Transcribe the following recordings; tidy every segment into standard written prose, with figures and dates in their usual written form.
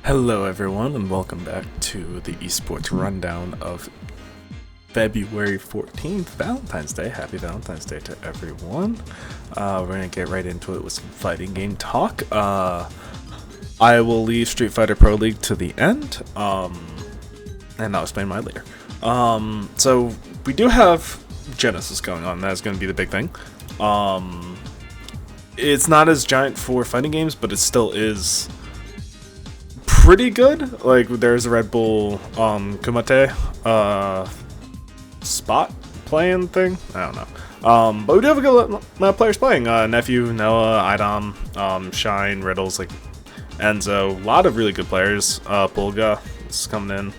Hello everyone and welcome back to the Esports Rundown of February 14th, Valentine's Day. Happy Valentine's Day to everyone. We're going to get right into it with some fighting game talk. I will leave Street Fighter Pro League to the end, and I'll explain mine later. So we do have Genesis going on. That's going to be the big thing. It's not as giant for fighting games, but it still is pretty good. Like, there's a Red Bull Kumite spot playing thing. I don't know. But we do have a good amount of players playing. Nephew, Noah, Idom, Shine, Riddles, like Enzo. A lot of really good players. Pulga is coming in.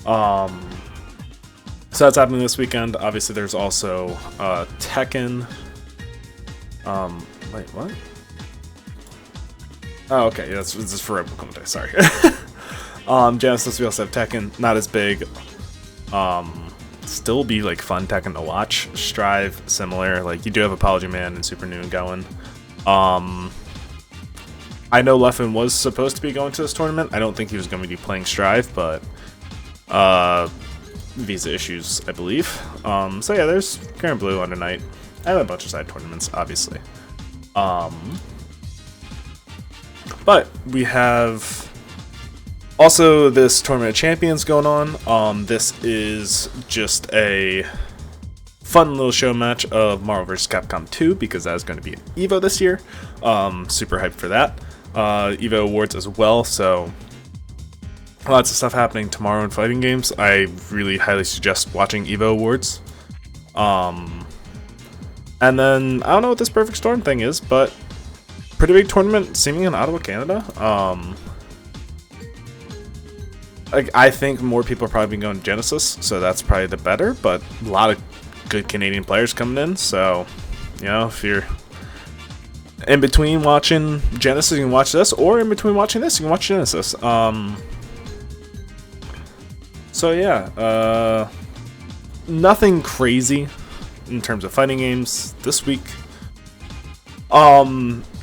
So that's happening this weekend. Obviously, there's also Tekken. Wait, what? Oh, okay, yeah, this is for Red Bull Kumite, sorry. Genesis, we also have Tekken, not as big. Still be like fun Tekken to watch. Strive, similar. Like, you do have Apology Man and Super Noon going. I know Leffen was supposed to be going to this tournament. I don't think he was going to be playing Strive, but visa issues, I believe. So yeah, there's Grand Blue under night and a bunch of side tournaments, obviously. But we have also this Tournament of Champions going on. This is just a fun little show match of Marvel vs. Capcom 2 because that is going to be an EVO this year. Super hyped for that. EVO Awards as well, so lots of stuff happening tomorrow in fighting games. I really highly suggest watching EVO Awards. And then, I don't know what this Perfect Storm thing is, but pretty big tournament seeming in Ottawa, Canada. I think more people are probably going to Genesis, so that's probably the better, but a lot of good Canadian players coming in, so, you know, if you're in between watching Genesis, you can watch this, or in between watching this, you can watch Genesis. So yeah, nothing crazy in terms of fighting games this week.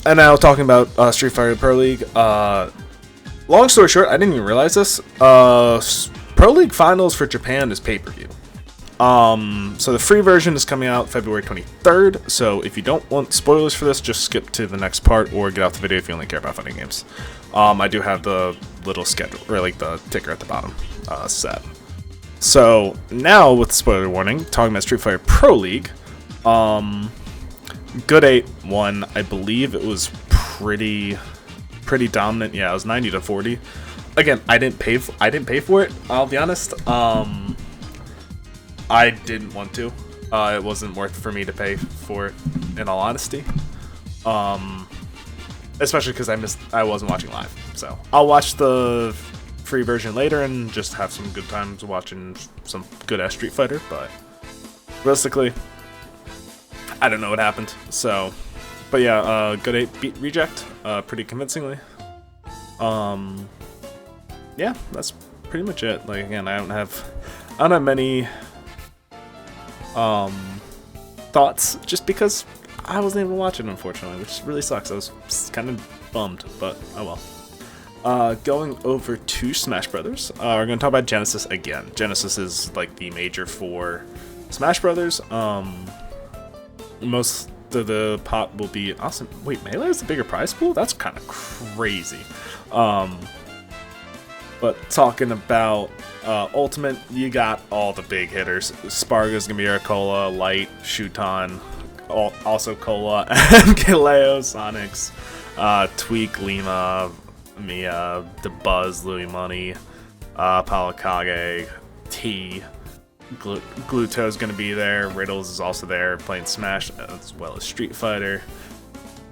And now talking about Street Fighter Pro League. Long story short, I didn't even realize this. Pro League Finals for Japan is pay-per-view. So the free version is coming out February 23rd. So if you don't want spoilers for this, just skip to the next part or get off the video if you only care about fighting games. I do have the little schedule, or like the ticker at the bottom set. So now with spoiler warning, talking about Street Fighter Pro League. Good 8 won. I believe it was pretty dominant. Yeah, it was 90-40. Again, I didn't pay for it. I'll be honest. I didn't want to. It wasn't worth for me to pay for it, in all honesty. Especially because I wasn't watching live. So I'll watch the free version later and just have some good times watching some good ass Street Fighter. But realistically, I don't know what happened. So, but yeah, good 8 beat Reject pretty convincingly. Yeah, that's pretty much it. Like, again, I don't have many thoughts just because I wasn't able to watch it, unfortunately, which really sucks. I was kind of bummed, but oh well. Going over to Smash Brothers, we're going to talk about Genesis again. Genesis is like the major for Smash Brothers. Most of the pot will be awesome. Wait, Melee is the bigger prize pool? That's kind of crazy. But talking about Ultimate, you got all the big hitters. Sparga's gonna be Aracola, Light, Shuton, also Cola, and Kaleo, Sonics, Tweak, Lima, Mia, DeBuzz, Louis Money, Palakage, T. Gluto's gonna be there. Riddles is also there playing Smash as well as Street Fighter.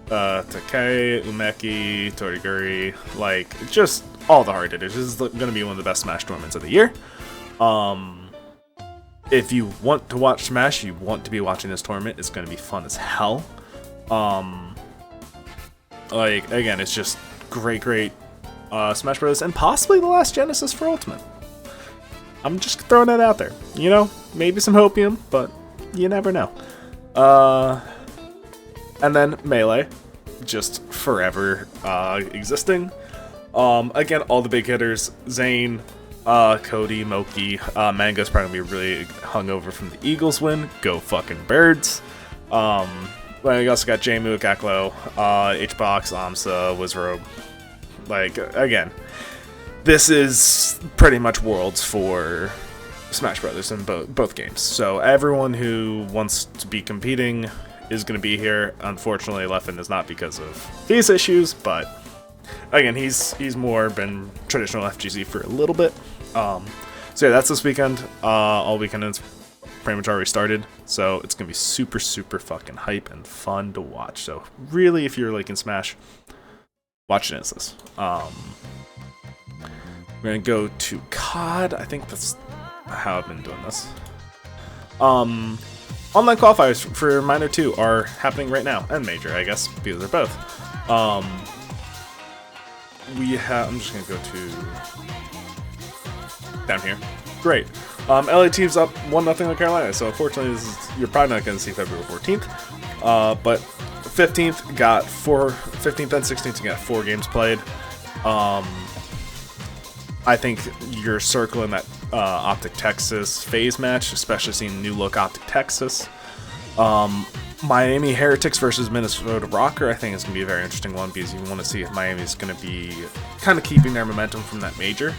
Takei, Umeki, Toriguri, like just all the hard hitters. This is gonna be one of the best Smash tournaments of the year. If you want to watch Smash, you want to be watching this tournament. It's gonna be fun as hell. Like, again, it's just great Smash Bros. And possibly the last Genesis for Ultimate. I'm just throwing that out there. You know, maybe some hopium, but you never know. And then Melee, just forever existing. Again, all the big hitters, Zane, Cody, Moki, Mango's probably gonna be really hungover from the Eagles win. Go fucking Birds. Well, you also got Jmu, Gaklo, Hbox, Amsa, Wizrobe. Like, again, this is pretty much Worlds for Smash Brothers in both games. So everyone who wants to be competing is going to be here. Unfortunately, Leffen is not because of these issues, but again, he's more been traditional FGC for a little bit. So yeah, that's this weekend. All weekend is pretty much already started, so it's gonna be super fucking hype and fun to watch. So really, if you're like in Smash, watch Genesis. We're gonna go to COD. I think that's how I've been doing this. Online qualifiers for Minor 2 are happening right now, and Major, I guess, because they're both. I'm just gonna go to down here. Great. LA team's up 1-0 with Carolina, so unfortunately you're probably not going to see February 14th. But 15th and 16th got 4 games played. I think you're circling that Optic Texas phase match, especially seeing new look Optic Texas. Miami Heretics versus Minnesota Rocker, I think is going to be a very interesting one because you want to see if Miami's going to be kind of keeping their momentum from that major.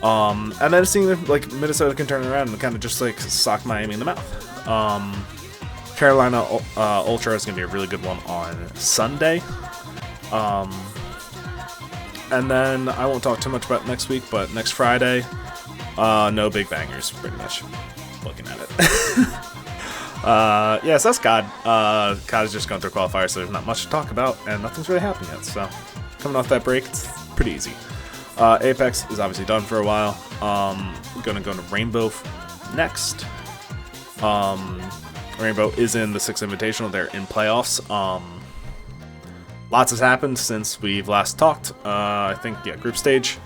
And then seeing if like Minnesota can turn around and kind of just like sock Miami in the mouth. Carolina Ultra is going to be a really good one on Sunday. And then I won't talk too much about next week, but next Friday, no big bangers, pretty much. Looking at it. Yes, that's COD. COD is just going through qualifiers, so there's not much to talk about, and nothing's really happened yet. So coming off that break, it's pretty easy. Apex is obviously done for a while. Gonna go to Rainbow next. Rainbow is in the 6th Invitational. They're in playoffs. Lots has happened since we've last talked. I think, yeah, group stage.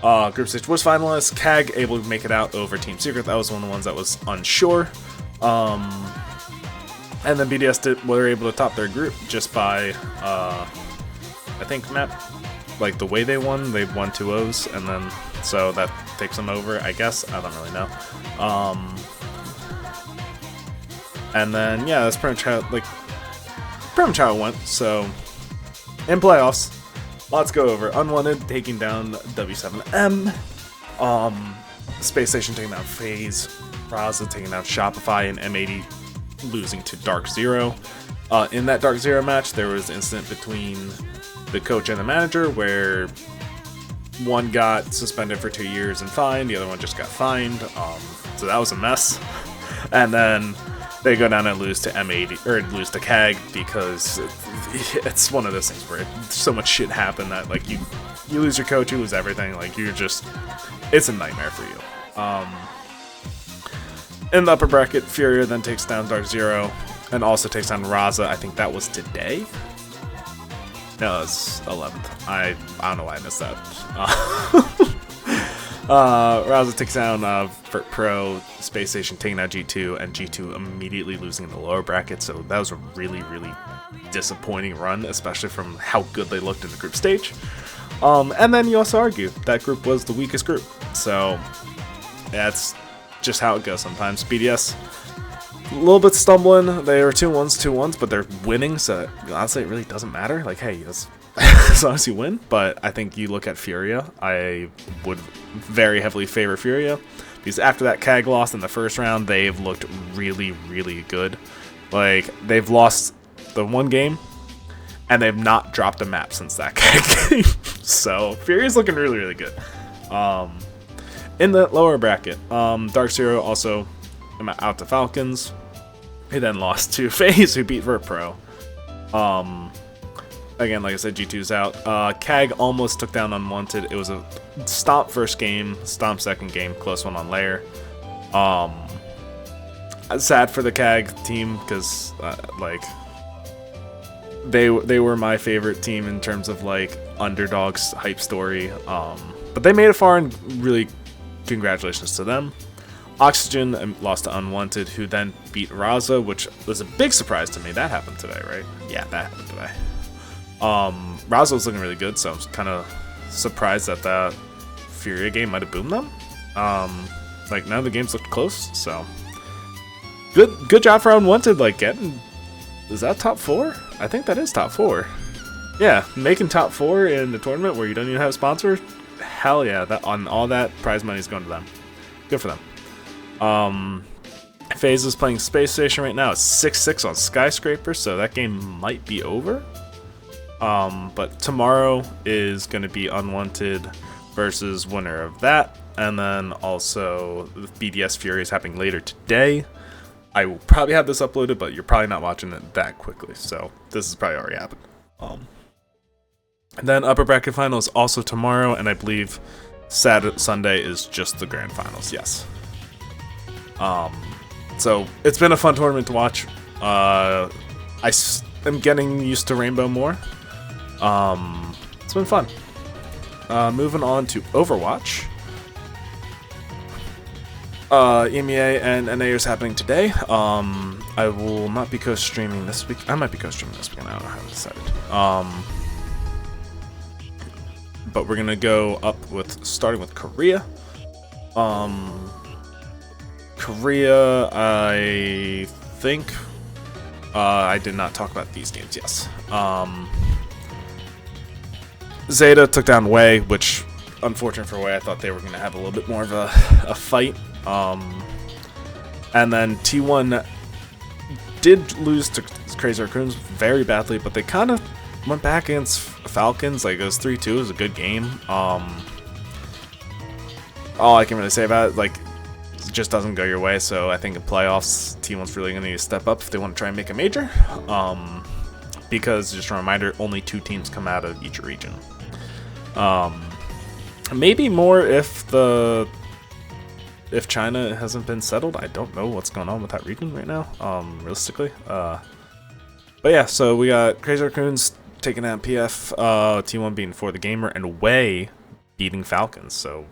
Group stage was finalized. CAG able to make it out over Team Secret. That was one of the ones that was unsure. And then BDS were able to top their group just by, I think, like the way they won 2-0s, and then so that takes them over, I guess. I don't really know. And then yeah, that's pretty much how it went. So in playoffs, let's go over. Unwanted taking down W7M. Space Station taking down FaZe. Raza taking down Shopify, and M80 losing to Dark Zero. In that Dark Zero match, there was an incident between the coach and the manager where one got suspended for 2 years and fined, the other one just got fined. So that was a mess. And then they go down and lose to M80 or lose to CAG because it's one of those things where so much shit happened that like you lose your coach, you lose everything. Like it's a nightmare for you. In the upper bracket, Furia then takes down Dark Zero and also takes down Raza. I think that was today. No, it's 11th. I don't know why I missed that. Raza takes down Vert Pro, Space Station taking out G2, and G2 immediately losing in the lower bracket. So that was a really disappointing run, especially from how good they looked in the group stage. And then you also argue that group was the weakest group. So that's just how it goes sometimes. BDS, a little bit stumbling. They are 2-1s, but they're winning, so honestly it really doesn't matter. Like, hey, as long as you win. But I think you look at Furia, I would very heavily favor Furia, because after that CAG loss in the first round, they've looked really good. Like, they've lost the one game, and they've not dropped a map since that CAG game. So Furia's looking really good. In the lower bracket, Dark Zero also out to Falcons. He then lost to FaZe, who beat Vert Pro. Again, like I said, G2's out. CAG almost took down Unwanted. It was a stomp first game, stomp second game, close one on Lair. Sad for the CAG team because like they were my favorite team in terms of like underdogs hype story. But they made it far, and really congratulations to them. Oxygen lost to Unwanted, who then beat Raza, which was a big surprise to me. That happened today, right? Yeah, that happened today. Raza was looking really good, so I'm kind of surprised that that Furia game might have boomed them. Like, none of the games looked close, so good job for Unwanted. Like, getting, is that top 4? I think that is top 4. Yeah, making top 4 in the tournament where you don't even have a sponsor. Hell yeah, that on all that prize money is going to them. Good for them. FaZe is playing Space Station right now. It's 6-6 on Skyscraper, so that game might be over. But tomorrow is going to be Unwanted versus winner of that. And then also the BDS Fury is happening later today. I will probably have this uploaded, but you're probably not watching it that quickly. So this has probably already happened. And then Upper Bracket Final is also tomorrow. And I believe Sunday is just the Grand Finals. Yes. So it's been a fun tournament to watch. I am getting used to Rainbow more. It's been fun. Moving on to Overwatch. EMEA and NA is happening today. I will not be co-streaming this week. I might be co-streaming this weekend. I don't know, I haven't decided. But we're gonna go up with starting with Korea. Korea, I think I did not talk about these games. Yes. Zeta took down Wei, which, unfortunate for Wei, I thought they were going to have a little bit more of a fight. And then T1 did lose to Crazy Raccoons very badly, but they kind of went back against Falcons. Like, it was 3-2. It was a good game. All I can really say about it, like, it just doesn't go your way. So I think in playoffs, T1's really going to need to step up if they want to try and make a major. Because, just a reminder, only 2 teams come out of each region. Maybe more if China hasn't been settled. I don't know what's going on with that region right now, realistically. But yeah, so we got Crazy Raccoons taking out PF, T1 beating For the Gamer, and Wei beating Falcons. So,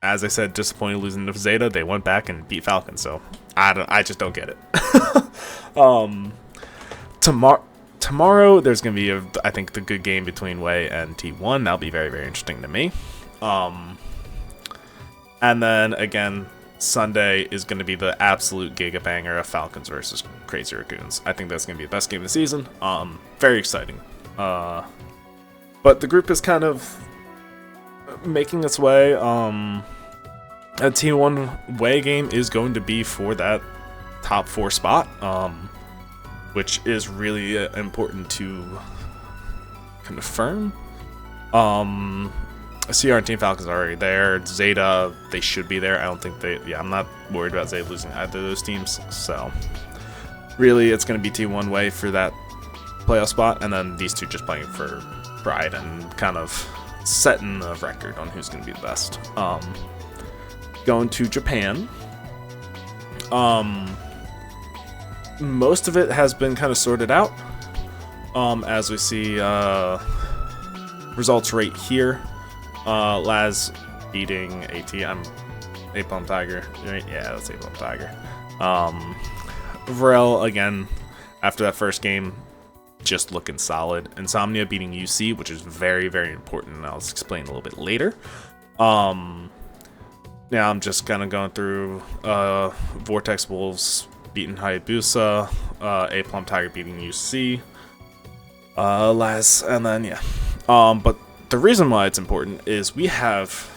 as I said, disappointed losing to Zeta. They went back and beat Falcons. So I just don't get it. Tomorrow there's going to be, I think, the good game between Wei and T1. That'll be very, very interesting to me. And then, again, Sunday is going to be the absolute giga banger of Falcons versus Crazy Raccoons. I think that's going to be the best game of the season. Very exciting. But the group is kind of making its way. A T1 Wei game is going to be for that top 4 spot. Which is really important to confirm. CR and Team Falcons are already there. Zeta, they should be there. I don't think I'm not worried about Zeta losing either of those teams. So, really, it's going to be T1 Wei for that playoff spot. And then these two just playing for pride and kind of setting the record on who's going to be the best. Going to Japan. Most of it has been kind of sorted out, as we see results right here. Laz beating AT. I'm Apalm Tiger. Right? Yeah, that's Apalm Tiger. Varel, again, after that first game, just looking solid. Insomnia beating UC, which is very, very important, and I'll explain a little bit later. Now I'm just kind of going through Vortex Wolves beating Hayabusa, Aplum Tiger beating UC, Laz, and then, yeah. But the reason why it's important is we have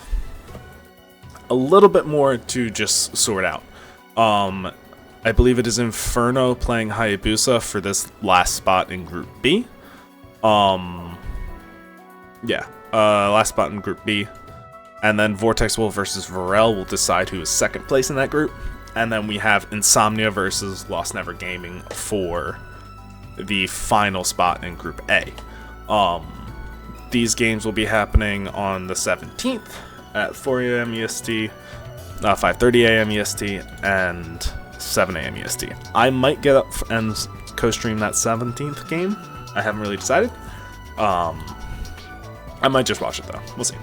a little bit more to just sort out. I believe it is Inferno playing Hayabusa for this last spot in Group B. Last spot in Group B. And then Vortex Wolf versus Varel will decide who is second place in that group. And then we have Insomnia versus Lost Never Gaming for the final spot in Group A. These games will be happening on the 17th at 4 a.m. EST, 5:30 a.m. EST, and 7 a.m. EST. I might get up and co-stream that 17th game. I haven't really decided. I might just watch it though. We'll see.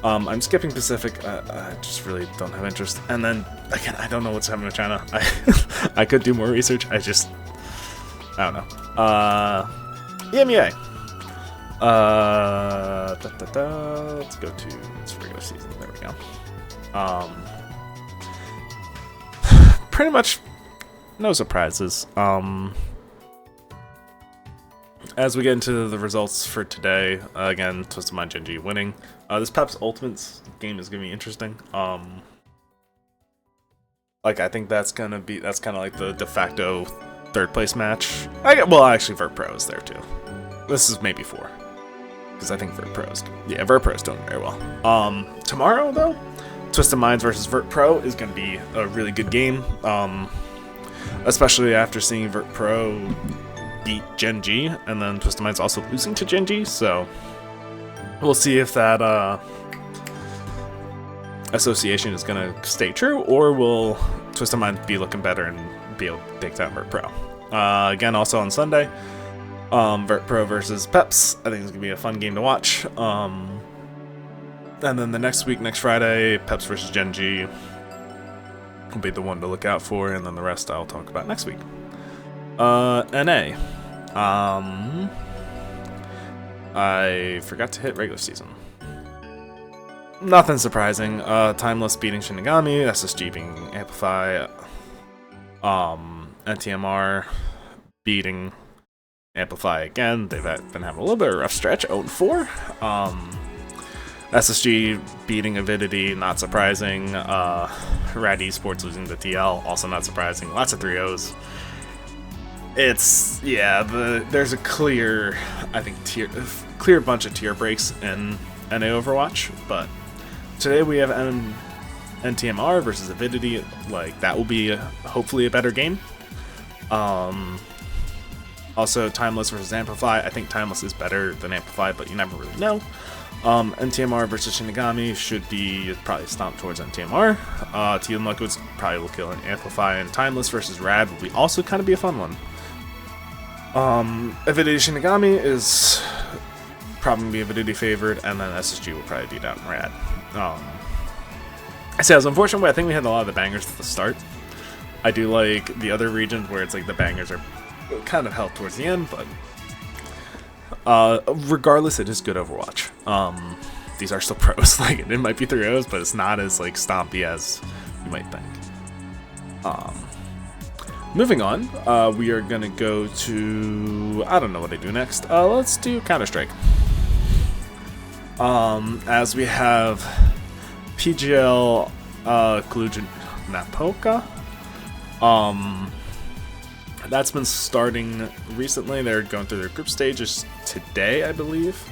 I'm skipping Pacific. I just really don't have interest. And then, again, I don't know what's happening in China. I could do more research. I don't know. EMEA. Let's go to its regular season. There we go. Pretty much no surprises. As we get into the results for today, again, Twisted Mind Genji winning. This Pep's Ultimates game is gonna be interesting. Like I think that's kind of like the de facto third place match. Well, actually, Vert Pro is there too. This is maybe 4, because I think Vert Pro's doing very well. Tomorrow though, Twisted Minds versus Vert Pro is gonna be a really good game. Especially after seeing Vert Pro beat Genji, and then Twisted Minds also losing to Genji, so we'll see if that association is going to stay true, or will Twisted Minds be looking better and be able to take down Vert Pro. Again, also on Sunday, Vert Pro versus Peps. I think it's going to be a fun game to watch. And then the next week, next Friday, Peps versus Genji will be the one to look out for, and then the rest I'll talk about next week. NA. I forgot to hit regular season. Nothing surprising. Timeless beating Shinigami, SSG beating Amplify, NTMR beating Amplify again. They've been having a little bit of a rough stretch, 0-4. SSG beating Avidity, not surprising. Rad Esports losing to TL, also not surprising. Lots of 3-0s. It's, yeah, there's a clear, I think, clear bunch of tier breaks in NA Overwatch, but today we have NTMR versus Avidity. Like, that will be hopefully a better game. Also, Timeless versus Amplify. I think Timeless is better than Amplify, but you never really know. NTMR versus Shinigami should be probably stomped towards NTMR. Team Liquids probably will kill an Amplify, and Timeless versus Rad will also kind of be a fun one. Avidity Shinigami is probably be Avidity favored, and then SSG will probably beat out Rad. I say as unfortunate, but I think we had a lot of the bangers at the start. I do like the other regions where it's like the bangers are kind of held towards the end, but regardless, it is good Overwatch. These are still pros. Like, it might be 3-0s, but it's not as like stompy as you might think. Moving on, we are gonna go to, I don't know what I do next. Let's do Counter-Strike. As we have PGL Cluj Napoca. That's been starting recently. They're going through their group stages today, I believe.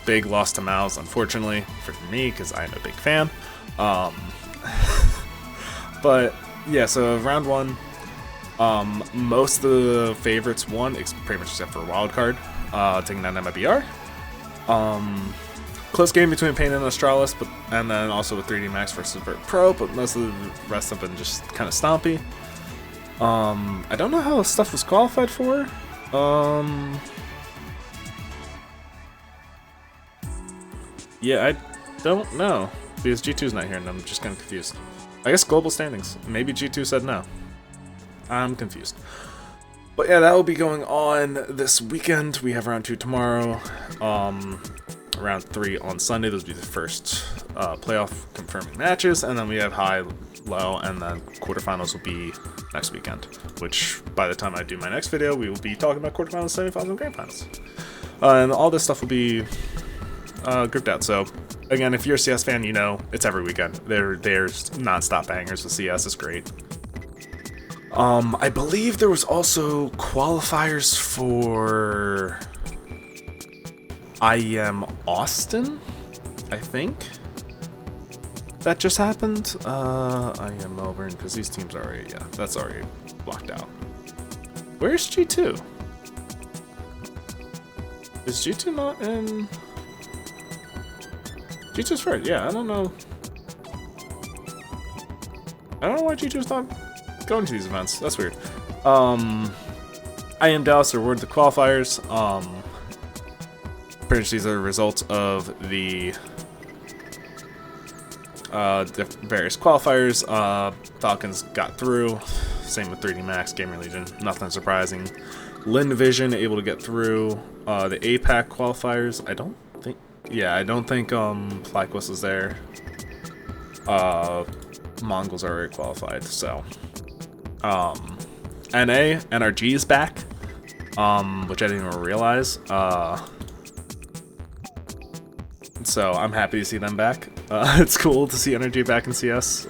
Big loss to Mouse, unfortunately, for me, because I'm a big fan. But yeah, so round 1, most of the favorites won, pretty much except for Wildcard, taking down MIBR. Close game between Pain and Astralis, and then also with 3D Max versus Vert Pro, but most of the rest have been just kind of stompy. I don't know how stuff was qualified for. Yeah, I don't know, because G2's not here, and I'm just kind of confused. I guess global standings. Maybe G2 said no. I'm confused. But yeah, that will be going on this weekend. We have round 2 tomorrow. Round 3 on Sunday. Those will be the first playoff confirming matches, and then we have high, low, and then quarterfinals will be next weekend. Which, by the time I do my next video, we will be talking about quarterfinals, semifinals, and grand finals. And all this stuff will be grouped out. So again, if you're a CS fan, you know it's every weekend. There's non-stop bangers with CS. It's great. I believe there was also qualifiers for IEM Austin, I think. That just happened. IEM Melbourne, because these teams are already, yeah, that's already blocked out. Where's G2? Is G2 not in? G2's first, yeah, I don't know. I don't know why G2's not going to these events. That's weird. IEM Dallas are awarded the qualifiers. Pretty much these are the results of the various qualifiers. Falcons got through. Same with 3D Max, Gamer Legion. Nothing surprising. Lin Vision able to get through the APAC qualifiers. I don't think Flyquist is there. Mongols are already qualified, so NRG is back, which I didn't even realize. So I'm happy to see them back. It's cool to see NRG back in CS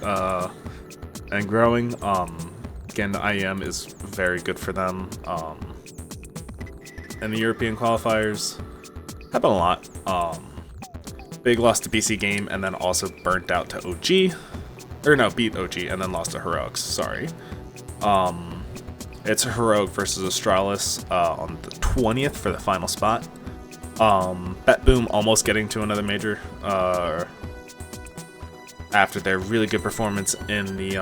and growing. Again, the IEM is very good for them. And the European qualifiers happened a lot. Big loss to BC Game, and then also burnt out to OG. Or no, beat OG, and then lost to Heroics, sorry. It's Heroic versus Astralis on the 20th for the final spot. Bet Boom almost getting to another major after their really good performance in the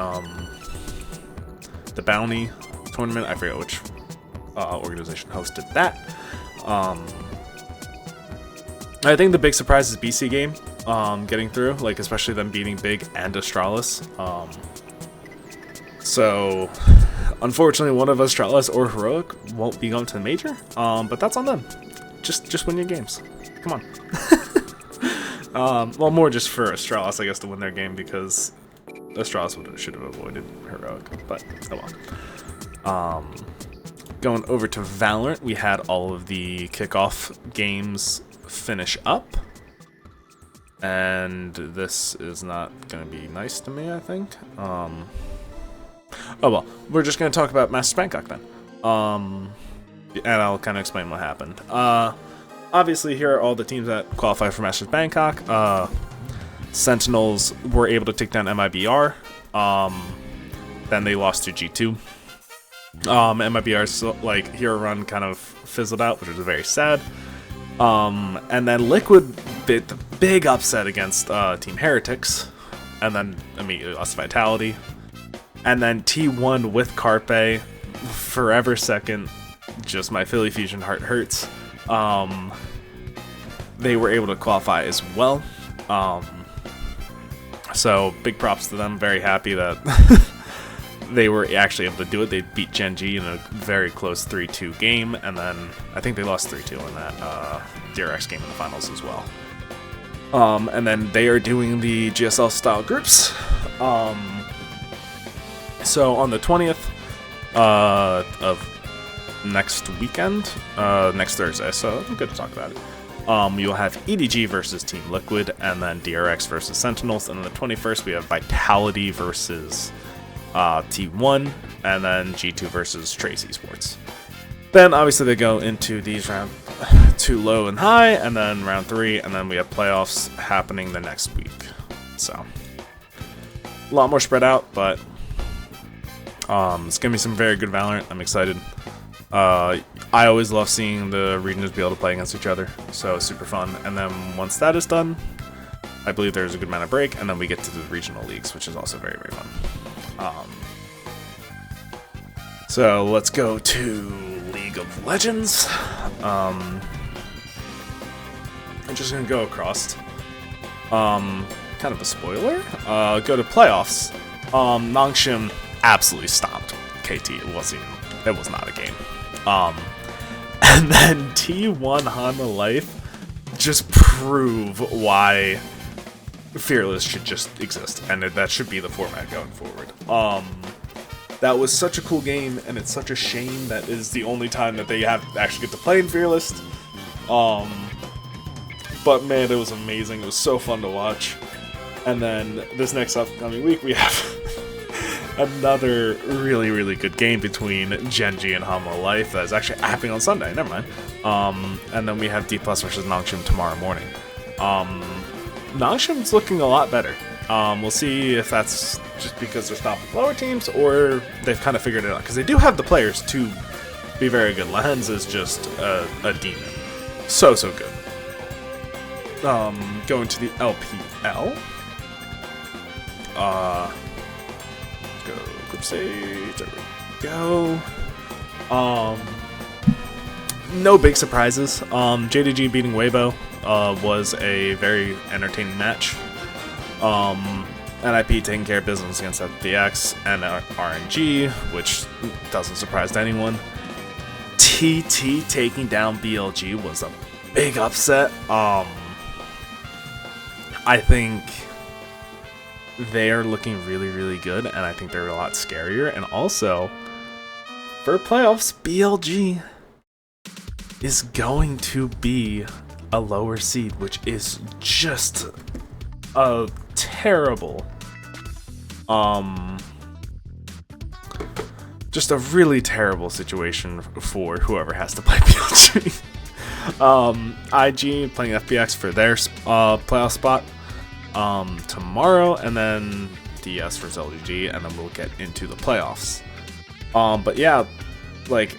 Bounty tournament. I forget which organization hosted that. I think the big surprise is BC Game getting through, like especially them beating Big and Astralis. So unfortunately, one of Astralis or Heroic won't be going to the major, but that's on them. Just win your games. Come on. Well, more just for Astralis, I guess, to win their game, because Astralis should have avoided Heroic, but oh well. Going over to Valorant, we had all of the kickoff games finish up, and this is not going to be nice to me, I think. Oh well, we're just going to talk about Masters Bangkok then, and I'll kind of explain what happened. Obviously, here are all the teams that qualify for Masters Bangkok. Sentinels were able to take down MIBR, then they lost to G2. MIBR's like hero run kind of fizzled out, which was very sad. And then Liquid did the big upset against Team Heretics, and then immediately lost Vitality. And then T1 with Carpe, forever second. Just my Philly Fusion heart hurts. They were able to qualify as well. So big props to them. Very happy that they were actually able to do it. They beat Genji in a very close 3-2 game, and then I think they lost 3-2 in that DRX game in the finals as well. And then they are doing the GSL style groups. So on the 20th of next weekend, next Thursday, so I'm good to talk about it. You'll have EDG versus Team Liquid, and then DRX versus Sentinels, and on the 21st we have Vitality versus T1, and then G2 versus Trace Esports. Then obviously they go into these round 2 low and high, and then round 3, and then we have playoffs happening the next week. So a lot more spread out, but it's gonna be some very good Valorant. I'm excited. I always love seeing the regions be able to play against each other, so it's super fun. And then once that is done, I believe there's a good amount of break, and then we get to the regional leagues, which is also very, very fun. So let's go to League of Legends. I'm just gonna go across. Kind of a spoiler. Go to playoffs. Nongshim absolutely stomped KT. It was not a game. And then T1 Hanma Life just prove why Fearless should just exist, and that should be the format going forward. That was such a cool game, and it's such a shame that is the only time that they actually get to play in Fearless. But man, it was amazing. It was so fun to watch. And then this next upcoming week, we have another really, really good game between Genji and Hanma Life that is actually happening on Sunday. Never mind. And then we have D Plus versus Nongshim tomorrow morning. Nongshim's looking a lot better. We'll see if that's just because they're stopping lower teams, or they've kind of figured it out, because they do have the players to be very good. Lens is just a demon. So good. Going to the LPL. Go group stage. There we go. No big surprises. JDG beating Weibo was a very entertaining match. NIP taking care of business against FDX and RNG, which doesn't surprise anyone. TT taking down BLG was a big upset. I think they are looking really, really good, and I think they're a lot scarier. And also, for playoffs, BLG is going to be a lower seed, which is just a terrible, just a really terrible situation for whoever has to play BLG. IG playing FPX for their playoff spot tomorrow, and then DS for LGG, and then we'll get into the playoffs. But yeah, like,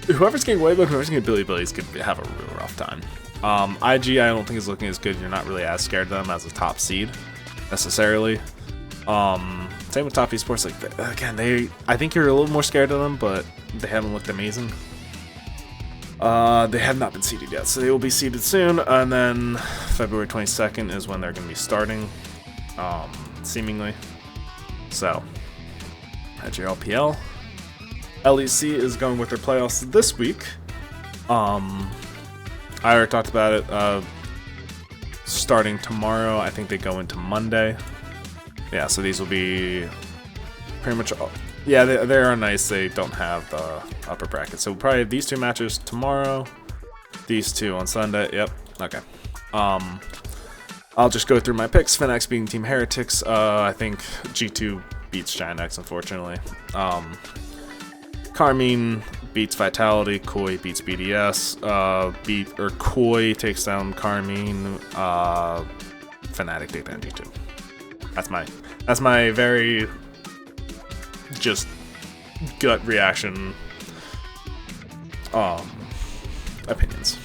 whoever's getting Weibo, whoever's getting Billy is gonna have a real rough time. IG, I don't think is looking as good. You're not really as scared of them as a top seed necessarily. Same with top esports. Like, again, I think you're a little more scared of them, but they haven't looked amazing. They have not been seeded yet, so they will be seeded soon, and then February 22nd is when they're going to be starting, seemingly. So, at your LPL, LEC is going with their playoffs this week. I already talked about it, starting tomorrow. I think they go into Monday. Yeah, so these will be pretty much all. Yeah, they are nice. They don't have the upper bracket. So we'll probably have these two matches tomorrow. These two on Sunday. Yep. Okay. I'll just go through my picks. Fnax beating Team Heretics. I think G2 beats Giant X, unfortunately. Carmine beats Vitality. Koi beats BDS. Koi takes down Carmine. Fnatic take down G2. That's my very just gut reaction opinions.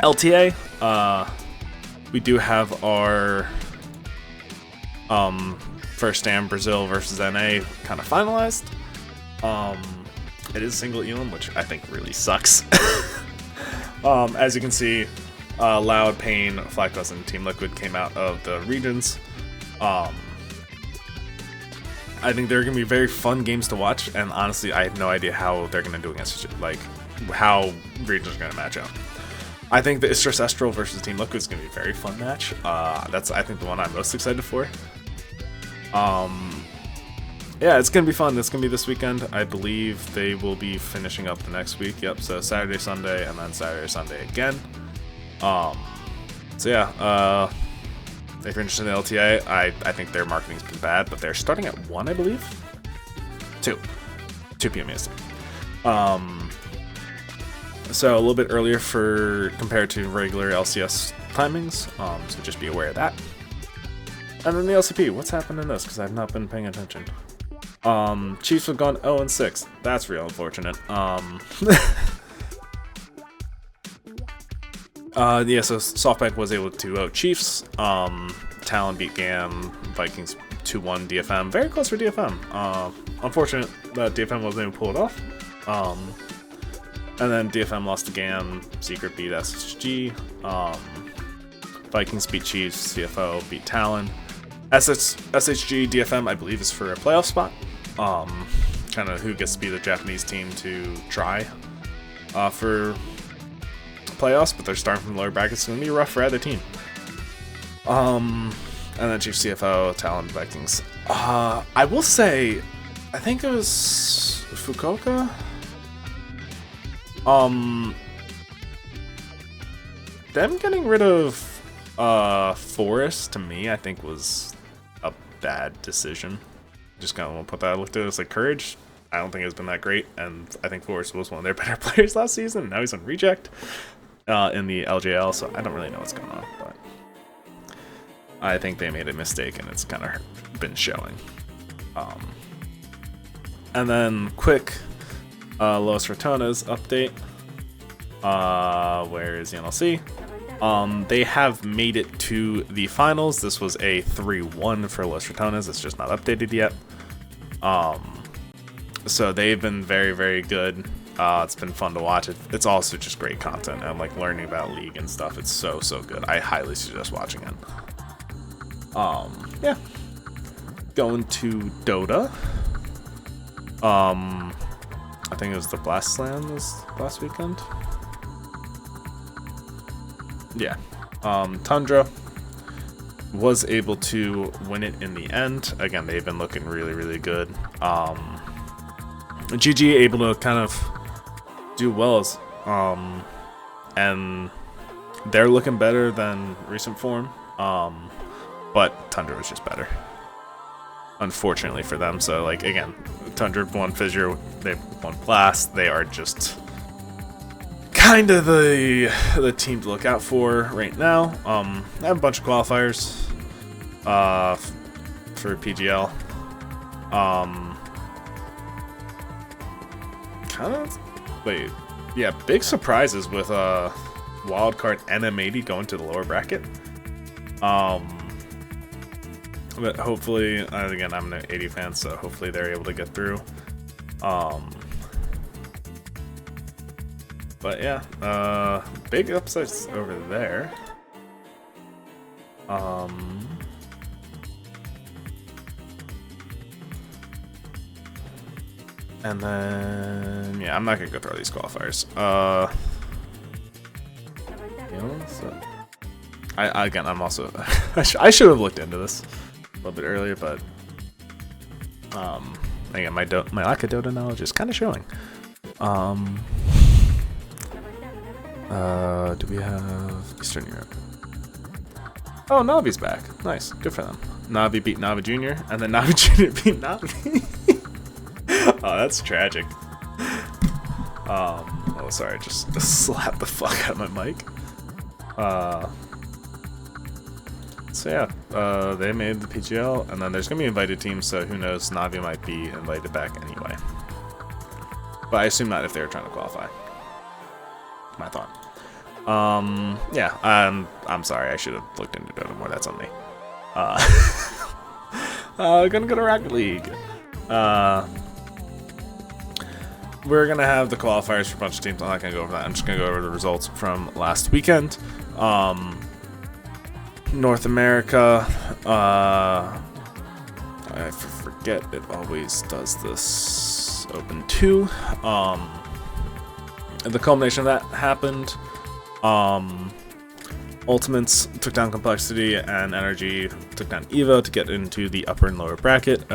LTA, we do have our first stand Brazil versus NA kind of finalized. It is single elim, which I think really sucks. As you can see, Loud, Pain, Flacos, and Team Liquid came out of the regions. I think they're going to be very fun games to watch, and honestly, I have no idea how they're going to do against, like, how regions are going to match up. I think the Istris Estral versus Team Liquid is going to be a very fun match. That's, I think, the one I'm most excited for. Yeah, it's going to be fun. It's going to be this weekend. I believe they will be finishing up the next week. Yep, so Saturday, Sunday, and then Saturday, Sunday again. So yeah, if you're interested in LTA, I think their marketing's been bad, but they're starting at 1, I believe? 2 p.m. EST. So a little bit earlier compared to regular LCS timings, so just be aware of that. And then the LCP, what's happened in this? Because I've not been paying attention. Chiefs have gone 0-6. That's real unfortunate. Yeah, so SoftBank was able to 2-0 Chiefs. Talon beat GAM. Vikings 2-1 DFM. Very close for DFM. Unfortunate that DFM wasn't able to pull it off. And then DFM lost to GAM. Secret beat SSG. Vikings beat Chiefs. CFO beat Talon. SSG DFM, I believe, is for a playoff spot. Kind of who gets to be the Japanese team to try for playoffs, but they're starting from the lower brackets. It's going to be rough for either team. And then Chief CFO, Talon, Vikings. I will say, I think it was Fukuoka. Them getting rid of Forest, to me, I think was a bad decision. Just kind of want to put that. I looked at it as like Courage. I don't think it's been that great, and I think Forrest was one of their better players last season, and now he's on reject in the LJL, so I don't really know what's going on, but I think they made a mistake, and it's kind of been showing. And then quick Los Ratones update. Where is the NLC? They have made it to the finals. This was a 3-1 for Los Ratones. It's just not updated yet. So they've been very, very good. It's been fun to watch. It's also just great content. I'm like learning about League and stuff. It's so good. I highly suggest watching it. Yeah. Going to Dota. I think it was the Blast Slam this last weekend. Yeah. Tundra was able to win it in the end. Again, they've been looking really, really good. GG able to kind of do well as, and they're looking better than recent form. But Tundra was just better, unfortunately for them. So, like, again, Tundra won Fissure, they won Blast. They are just kind of the team to look out for right now. I have a bunch of qualifiers for PGL. Kind of, wait, yeah, big surprises with wildcard NM80 going to the lower bracket. But hopefully, again, I'm an 80 fan, so hopefully they're able to get through. But yeah, big upsets over there. And then, yeah, I'm not gonna go through all these qualifiers. You know, so again, I'm also I should have looked into this a little bit earlier, but again, my lack of Dota knowledge is kind of showing. Do we have Eastern Europe? Oh, Navi's back. Nice, good for them. Navi beat Navi Junior, and then Navi Junior beat Navi. Oh, that's tragic. Oh, sorry, I just slapped the fuck out of my mic. So yeah, they made the PGL, and then there's gonna be invited teams, so who knows, Navi might be invited back anyway. But I assume not if they were trying to qualify. My thought. Yeah, I'm sorry, I should have looked into Dota more, that's on me. Gonna go to Rocket League. We're gonna have the qualifiers for a bunch of teams. I'm not gonna go over that. I'm just gonna go over the results from last weekend. North America. I forget it always does this. Open 2. The culmination of that happened. Ultimates took down Complexity, and Energy took down Evo to get into the upper and lower bracket.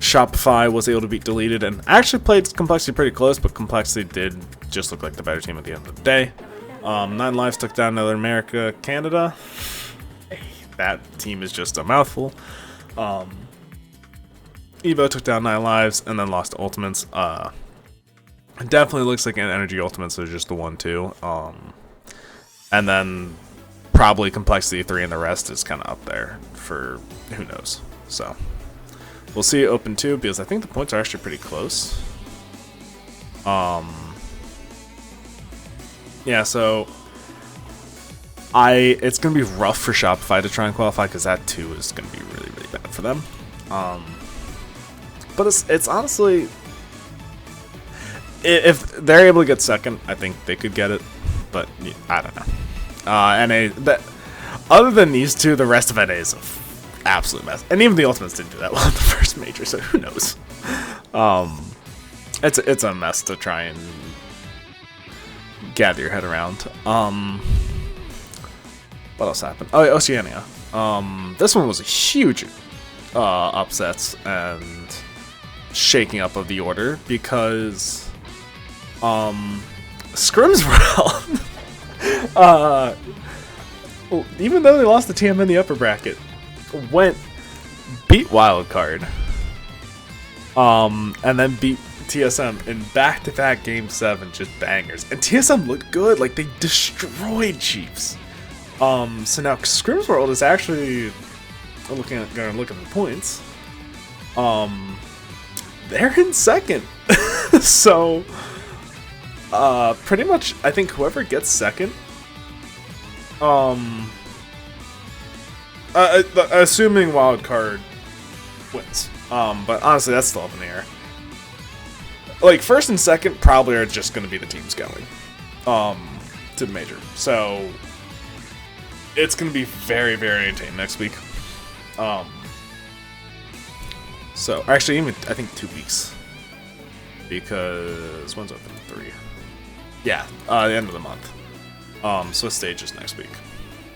Shopify was able to beat Deleted and actually played Complexity pretty close, but Complexity did just look like the better team at the end of the day. 9 Lives took down Northern America, Canada. That team is just a mouthful. Evo took down 9 Lives and then lost to Ultimates. It definitely looks like an Energy Ultimates are just the 1-2. And then probably Complexity 3 and the rest is kind of up there for who knows. So we'll see Open 2 because I think the points are actually pretty close. Yeah, so it's gonna be rough for Shopify to try and qualify because that 2 is gonna be really, really bad for them. But it's honestly, if they're able to get second, I think they could get it. But yeah, I don't know. Other than these two, the rest of NA is an absolute mess. And even the Ultimates didn't do that well in the first major, so who knows? It's a mess to try and gather your head around. What else happened? Oh, Oceania. This one was a huge upsets and shaking up of the order because Scrimsworld, even though they lost the TM in the upper bracket, beat Wildcard, and then beat TSM in back-to-back Game 7, just bangers. And TSM looked good, like they destroyed Chiefs. So now Scrimsworld is actually gonna look at the points. They're in second. So pretty much I think whoever gets second, assuming Wildcard wins. But honestly that's still up in the air. Like first and second probably are just gonna be the teams going to the major. So it's gonna be very, very entertaining next week. So actually, even I think 2 weeks. because when's open 3? Yeah, the end of the month. Swiss stage is next week.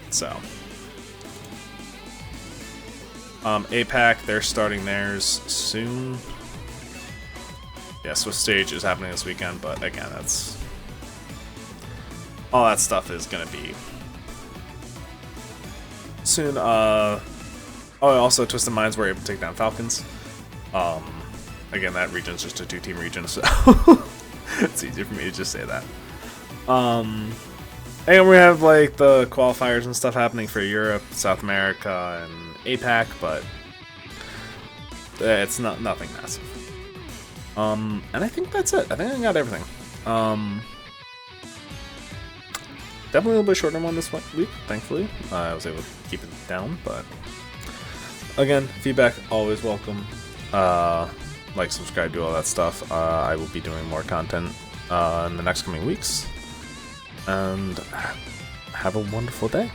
So, APAC, they're starting theirs soon. Yeah, Swiss stage is happening this weekend, but again, that's all that stuff is gonna be soon. Oh, also Twisted Minds were able to take down Falcons. Again, that region's just a 2-team region, so it's easier for me to just say that. And we have like the qualifiers and stuff happening for Europe, South America, and APAC, but it's nothing massive. And I think that's it. I think I got everything. Definitely a little bit shorter one this week, thankfully. I was able to keep it down, but again, feedback always welcome. Like, subscribe, do all that stuff. I will be doing more content in the next coming weeks. And have a wonderful day.